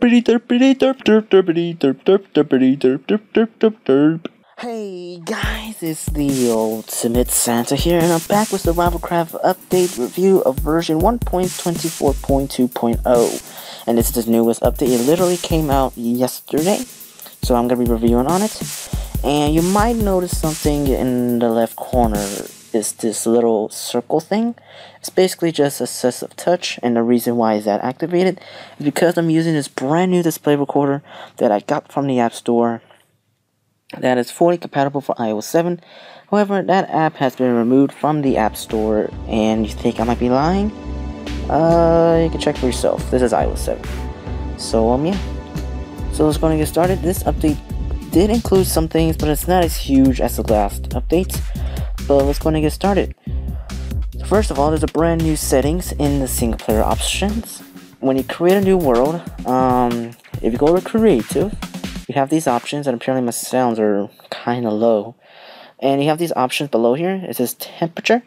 Hey guys, it's the Ultimate Santa here, and I'm back with Survivalcraft update review of version 1.24.2.0. And this is the newest update. It literally came out yesterday, so I'm gonna be reviewing on it. And you might notice something in the left corner is this little circle thing. It's basically just assistive touch, and the reason why is that activated is because I'm using this brand new display recorder that I got from the App Store that is fully compatible for iOS 7. However, that app has been removed from the App Store, and you think I might be lying? You can check for yourself. This is iOS 7. So, yeah. So let's go and get started. This update did include some things, but it's not as huge as the last update. But let's go and get started. So first of all, there's a brand new settings in the single player options. When you create a new world, if you go to Creative, you have these options, and apparently my sounds are kind of low. And you have these options below here. It says temperature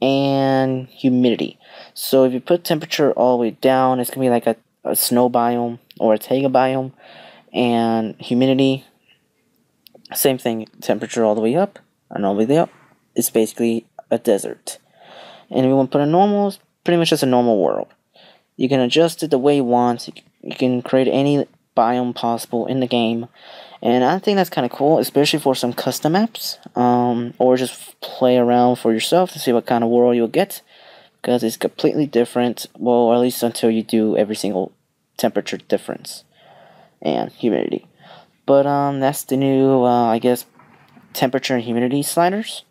and humidity. So if you put temperature all the way down, it's going to be like a snow biome or a taiga biome. And humidity, same thing, temperature all the way up and all the way up. It's basically a desert. And if you want to put a normal, it's pretty much just a normal world. You can adjust it the way you want. You can create any biome possible in the game, and I think that's kind of cool, especially for some custom maps, or just play around for yourself to see what kind of world you'll get, because it's completely different, well, at least until you do every single temperature difference and humidity. But that's the new I guess temperature and humidity sliders.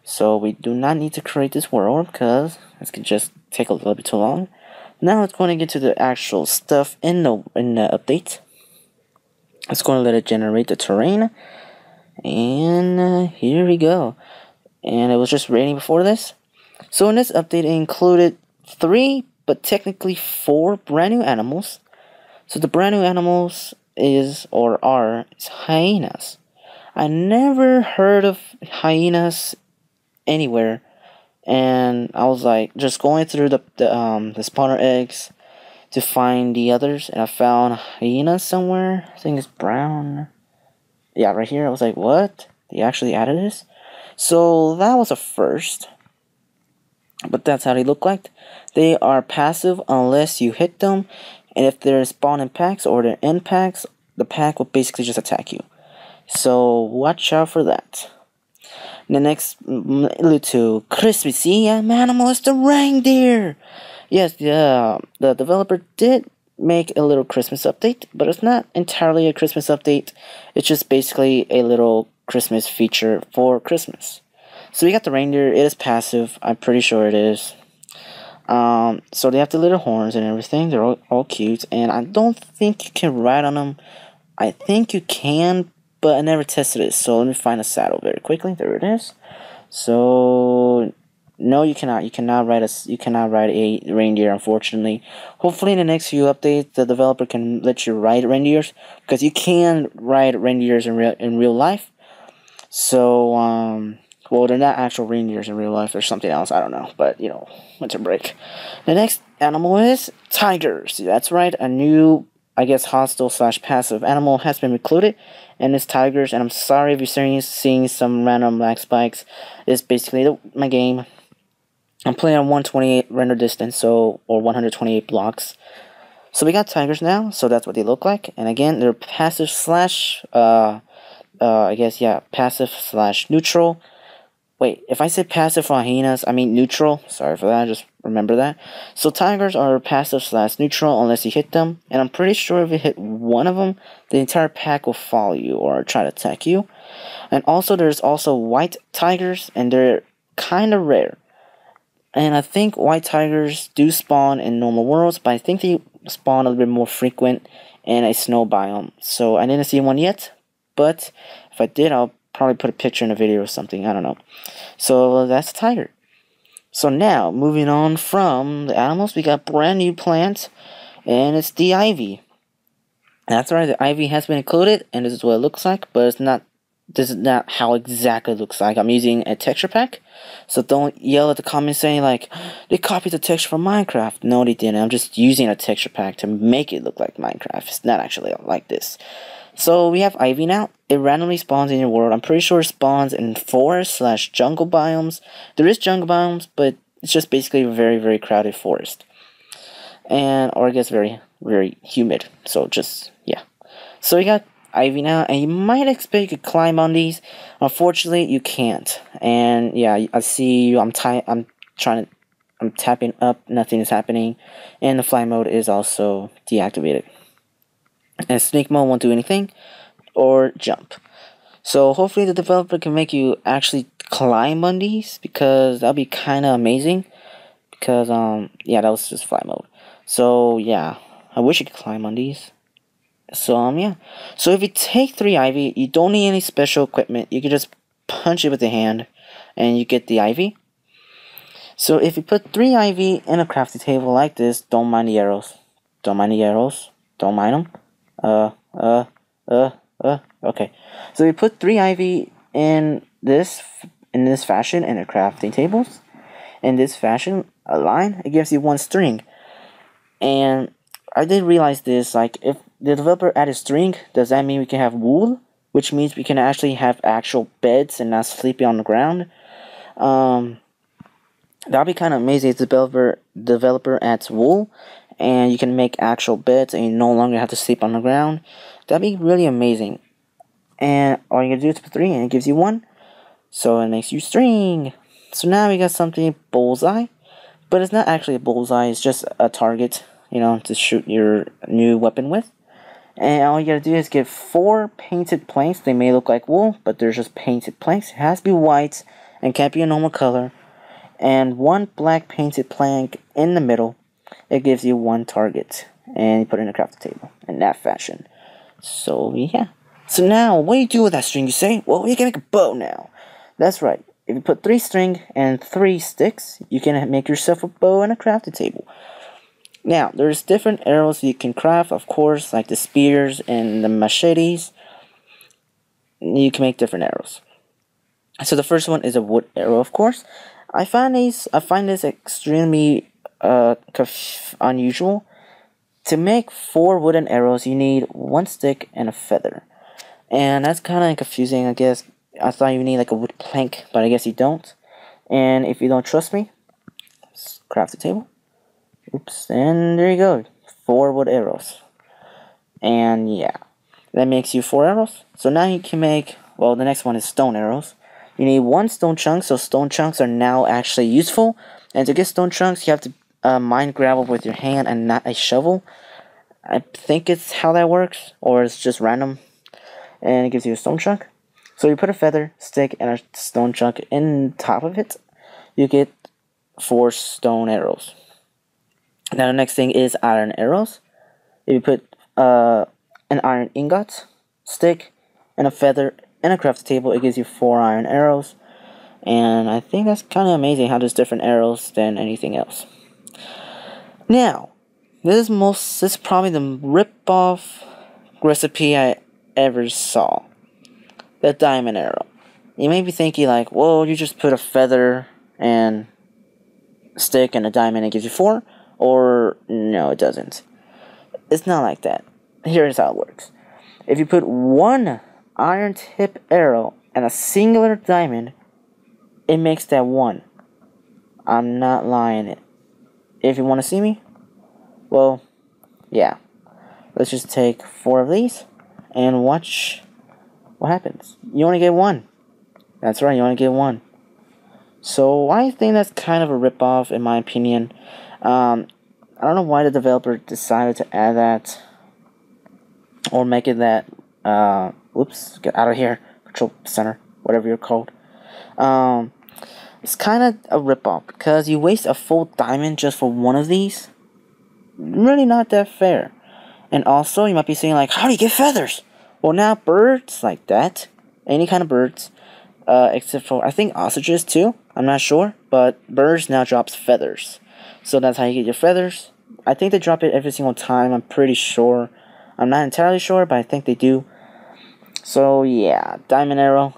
So we do not need to create this world because this can just take a little bit too long. Now let's go and get to the actual stuff in the update. It's going to let it generate the terrain, and here we go. And it was just raining before this. So in this update, it included 3, but technically 4 brand new animals. So the brand new animals is hyenas. I never heard of hyenas anywhere. And I was like just going through the spawner eggs to find the others, and I found hyenas somewhere. I think it's brown. Yeah, right here. I was like, what? They actually added this? So that was a first. But that's how they look like. They are passive unless you hit them, and if they're spawned in packs or they're in packs, the pack will basically just attack you. So watch out for that. The next little Christmassy animal is the reindeer. Yes, the developer did make a little Christmas update, but it's not entirely a Christmas update. It's just basically a little Christmas feature for Christmas. So we got the reindeer. It is passive. I'm pretty sure it is. So they have the little horns and everything. They're all cute, and I don't think you can ride on them. I think you can, but I never tested it, so let me find a saddle very quickly. There it is. So no, you cannot. You cannot ride a reindeer, unfortunately. Hopefully, in the next few updates, the developer can let you ride reindeers, because you can ride reindeers in real life. So well, they're not actual reindeers in real life. There's something else. I don't know, but you know, winter break. The next animal is tigers. That's right, a new, I guess, hostile/passive animal has been included, and it's tigers. And I'm sorry if you're seeing some random lag spikes. It's basically my game. I'm playing on 128 render distance, or 128 blocks. So we got tigers now, so that's what they look like. And again, they're passive passive/neutral. Wait, if I said passive for hyenas, I mean neutral. Sorry for that, just remember that. So tigers are passive/neutral unless you hit them. And I'm pretty sure if you hit one of them, the entire pack will follow you or try to attack you. And also there's also white tigers, and they're kind of rare. And I think white tigers do spawn in normal worlds, but I think they spawn a little bit more frequent in a snow biome. So I didn't see one yet, but if I did, I'll probably put a picture in a video or something. I don't know. So that's a tiger. So now, moving on from the animals, we got brand new plant, and it's the ivy. That's right, the ivy has been included, and this is what it looks like, but it's not this is not how exactly it looks like. I'm using a texture pack, so don't yell at the comments saying like, they copied the texture from Minecraft. No, they didn't. I'm just using a texture pack to make it look like Minecraft. It's not actually like this. So we have Ivy now. It randomly spawns in your world. I'm pretty sure it spawns in forest/jungle biomes. There is jungle biomes, but it's just basically a very, very crowded forest. Or I guess very, very humid. So just, yeah. So we got Ivy now, and you might expect you could climb on these. Unfortunately, you can't. And yeah, I see you. I'm tapping up. Nothing is happening, and the fly mode is also deactivated. And sneak mode won't do anything, or jump. So hopefully the developer can make you actually climb on these, because that'll be kind of amazing. Because yeah, that was just fly mode. So yeah, I wish you could climb on these. So yeah. So if you take 3 ivy, you don't need any special equipment. You can just punch it with the hand, and you get the ivy. So if you put 3 ivy in a crafting table like this, don't mind the arrows. Don't mind the arrows. Don't mind them. Okay. So we put 3 ivy in this fashion in the crafting tables. In this fashion, a line, it gives you 1 string. And I did realize this, like, if the developer added string, does that mean we can have wool? Which means we can actually have actual beds and not sleeping on the ground. That'd be kind of amazing if the developer adds wool, and you can make actual beds, and you no longer have to sleep on the ground. That'd be really amazing. And all you gotta do is put 3, and it gives you 1. So it makes you string. So now we got something bullseye, but it's not actually a bullseye. It's just a target, you know, to shoot your new weapon with. And all you gotta do is get 4 painted planks. They may look like wool, but they're just painted planks. It has to be white and can't be a normal color. And 1 black painted plank in the middle. It gives you 1 target, and you put it in a crafting table in that fashion. So yeah. So now, what do you do with that string, you say? Well, you can make a bow now. That's right. If you put 3 string and 3 sticks, you can make yourself a bow and a crafting table. Now, there's different arrows you can craft, of course, like the spears and the machetes. You can make different arrows. So the first one is a wood arrow, of course. I find this extremely unusual. To make 4 wooden arrows, you need 1 stick and a feather. And that's kind of confusing, I guess. I thought you need like a wood plank, but I guess you don't. And if you don't trust me, craft the table. Oops, and there you go. 4 wood arrows. And yeah, that makes you 4 arrows. So now you can make, well, the next one is stone arrows. You need 1 stone chunk, so stone chunks are now actually useful. And to get stone chunks, you have to mine gravel with your hand and not a shovel. I think it's how that works, or it's just random. And it gives you a stone chunk. So you put a feather, stick, and a stone chunk in top of it. You get 4 stone arrows. Now the next thing is iron arrows. If you put an iron ingot, stick, and a feather in a crafting table, it gives you 4 iron arrows. And I think that's kind of amazing how there's different arrows than anything else. Now, this is probably the rip-off recipe I ever saw. The diamond arrow. You may be thinking like, well, you just put a feather and stick and a diamond and it gives you 4. Or, no, it doesn't. It's not like that. Here's how it works. If you put 1 iron tip arrow and a singular diamond, it makes that 1. I'm not lying. If you want to see me, well, yeah. Let's just take 4 of these and watch what happens. You only get 1. That's right, you only get 1. So I think that's kind of a ripoff, in my opinion. I don't know why the developer decided to add that, or make it that. Whoops, get out of here, control center, whatever you're called. It's kind of a ripoff because you waste a full diamond just for 1 of these. Really not that fair. And also, you might be saying like, how do you get feathers? Well, now birds like that, any kind of birds, except for I think ostriches too. I'm not sure, but birds now drops feathers. So that's how you get your feathers. I think they drop it every single time. I'm pretty sure. I'm not entirely sure, but I think they do. So yeah, diamond arrow.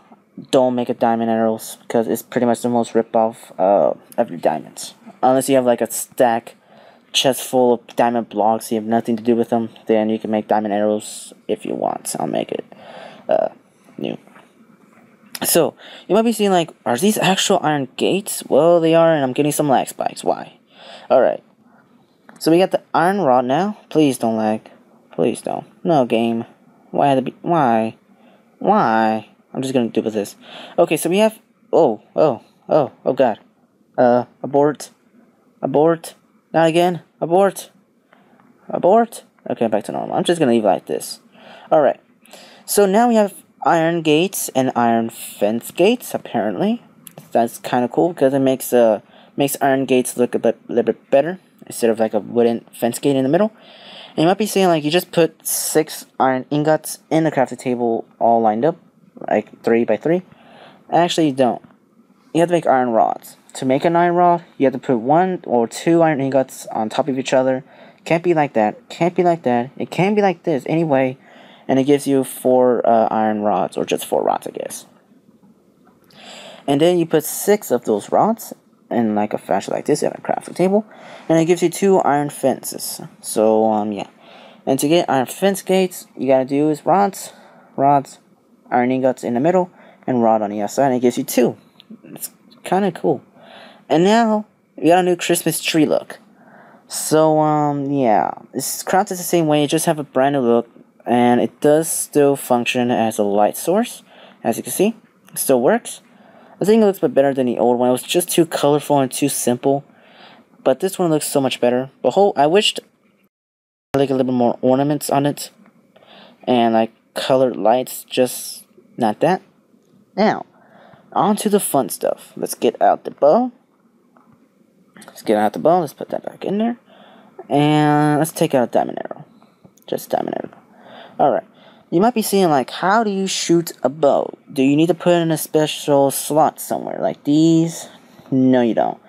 Don't make a diamond arrows because it's pretty much the most rip-off of your diamonds. Unless you have like a stack chest full of diamond blocks, you have nothing to do with them, then you can make diamond arrows if you want. I'll make it new. So, you might be seeing like, are these actual iron gates? Well, they are, and I'm getting some lag spikes. Why? Alright. So we got the iron rod now. Please don't lag. Please don't. No, game. Why had to be... Why? Why? I'm just gonna do with this. Okay, so we have... Oh god. Abort. Abort. Not again. Abort. Abort. Okay, back to normal. I'm just gonna leave it like this. Alright. So now we have iron gates and iron fence gates, apparently. That's kind of cool because it makes iron gates look a little bit better instead of like a wooden fence gate in the middle. And you might be saying like you just put 6 iron ingots in the crafting table all lined up, like 3 by 3. Actually, you don't. You have to make iron rods. To make an iron rod, you have to put 1 or 2 iron ingots on top of each other. Can't be like that. Can't be like that. It can be like this anyway. And it gives you 4 iron rods, or just 4 rods, I guess. And then you put 6 of those rods in like a fashion like this at a crafting table, and it gives you 2 iron fences. So yeah. And to get iron fence gates, you gotta do is rods, iron ingots in the middle, and rod on the outside, and it gives you 2. It's kind of cool. And now we got a new Christmas tree look. So yeah, it's crafted the same way. You just have a brand new look. And it does still function as a light source, as you can see. It still works. I think it looks a bit better than the old one. It was just too colorful and too simple. But this one looks so much better. I wished like a little bit more ornaments on it. And like colored lights, just not that. Now, on to the fun stuff. Let's get out the bow. Let's put that back in there. And let's take out a diamond arrow. Just diamond arrow. Alright, you might be seeing like, how do you shoot a bow? Do you need to put it in a special slot somewhere like these? No, you don't.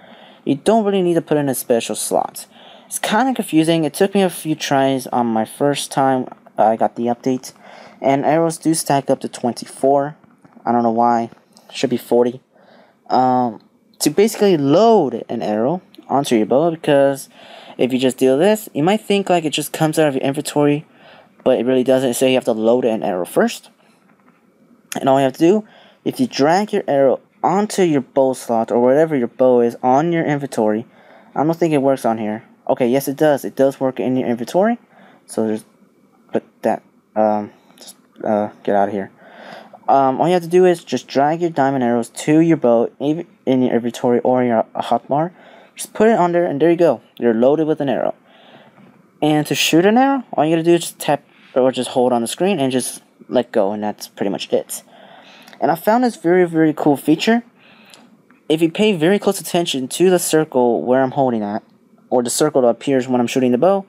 You don't really need to put it in a special slot. It's kind of confusing. It took me a few tries on my first time I got the update. And arrows do stack up to 24. I don't know why. Should be 40. To basically load an arrow onto your bow, because if you just do this, you might think like it just comes out of your inventory. But it really doesn't. So you have to load an arrow first. And all you have to do, if you drag your arrow onto your bow slot or wherever your bow is on your inventory. I don't think it works on here. Okay, yes it does. It does work in your inventory. So just put that, get out of here. All you have to do is just drag your diamond arrows to your bow, either in your inventory or your hotbar. Just put it on there and there you go. You're loaded with an arrow. And to shoot an arrow, all you gotta do is just tap or just hold on the screen and just let go, and that's pretty much it. And I found this very, very cool feature. If you pay very close attention to the circle where I'm holding at, or the circle that appears when I'm shooting the bow,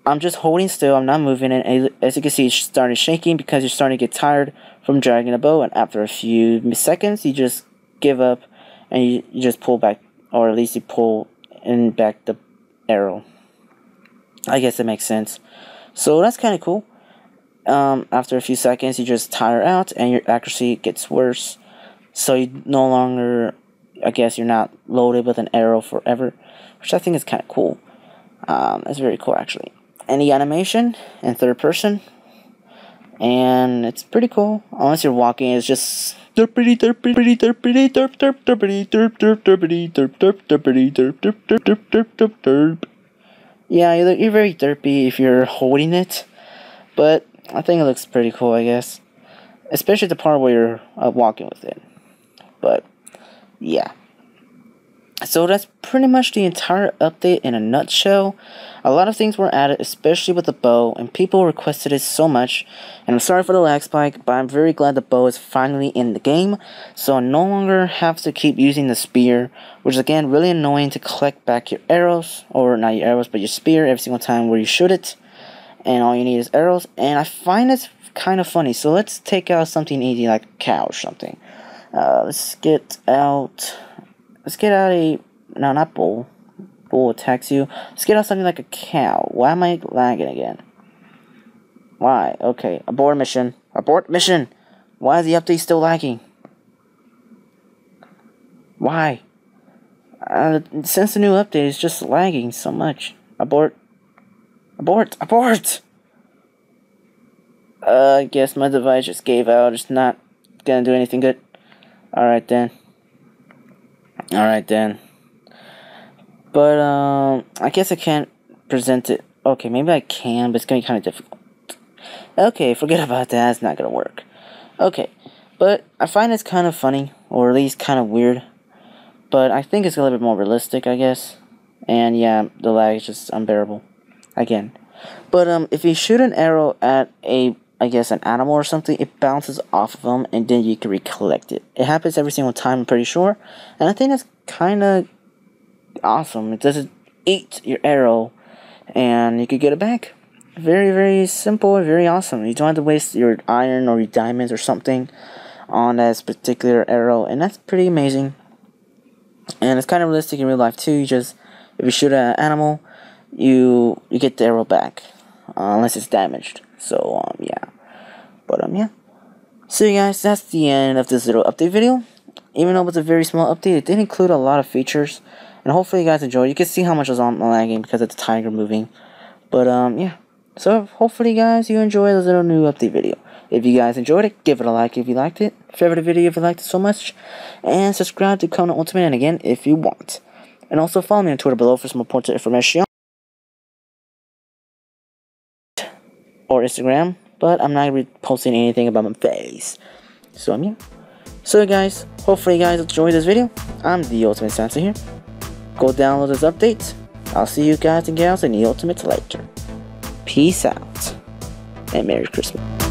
I'm just holding still, I'm not moving, and as you can see, it's starting shaking because you're starting to get tired from dragging the bow, and after a few seconds, you just give up, and you just pull back, or at least you pull in back the arrow. I guess that makes sense. So that's kind of cool. After a few seconds, you just tire out and your accuracy gets worse. So you no longer, I guess you're not loaded with an arrow forever, which I think is kind of cool. It's very cool actually. And the animation in third person, and it's pretty cool. Unless you're walking, it's just derpity derpity derpity derp derp derpity derp derp derpity derp derp derpity derp derp derp derp derp derp derp. Yeah, you're very derpy if you're holding it, but I think it looks pretty cool, I guess. Especially the part where you're walking with it. But yeah. So that's pretty much the entire update in a nutshell. A lot of things were added, especially with the bow, and people requested it so much. And I'm sorry for the lag spike, but I'm very glad the bow is finally in the game, so I no longer have to keep using the spear, which is again really annoying to collect back your arrows, or not your arrows, but your spear every single time where you shoot it. And all you need is arrows, and I find it's kind of funny. So let's take out something easy like a cow or something. Let's get out a, no, not bull. Bull attacks you. Let's get out something like a cow. Why am I lagging again? Why? Okay, abort mission. Abort mission! Why is the update still lagging? Why? Since the new update, it's just lagging so much. Abort. Abort! Abort! I guess my device just gave out. It's not gonna do anything good. Alright then. Alright then. But, I guess I can't present it. Okay, maybe I can, but it's gonna be kind of difficult. Okay, forget about that. It's not gonna work. Okay, but I find it's kind of funny, or at least kind of weird. But I think it's a little bit more realistic, I guess. And yeah, the lag is just unbearable. Again. But, if you shoot an arrow at I guess an animal or something, it bounces off of them, and then you can recollect it. It happens every single time, I'm pretty sure. And I think that's kind of awesome. It doesn't eat your arrow, and you could get it back. Very, very simple and very awesome. You don't have to waste your iron or your diamonds or something on that particular arrow, and that's pretty amazing. And it's kind of realistic in real life too. If you shoot an animal, you get the arrow back, unless it's damaged. So yeah. But yeah. So you guys, that's the end of this little update video. Even though it was a very small update, it did include a lot of features, and hopefully you guys enjoyed. You can see how much was on lagging because of the tiger moving. But yeah. So hopefully guys you enjoyed this little new update video. If you guys enjoyed it, give it a like if you liked it, favorite the video if you liked it so much, and subscribe to TheUltimateGamerEver again if you want. And also follow me on Twitter below for some important information. Or Instagram, but I'm not going to be posting anything about my face. So yeah. So guys, hopefully you guys enjoyed this video. I'm the Ultimate Santa here. Go download this update. I'll see you guys and gals in the Ultimate later. Peace out, and Merry Christmas.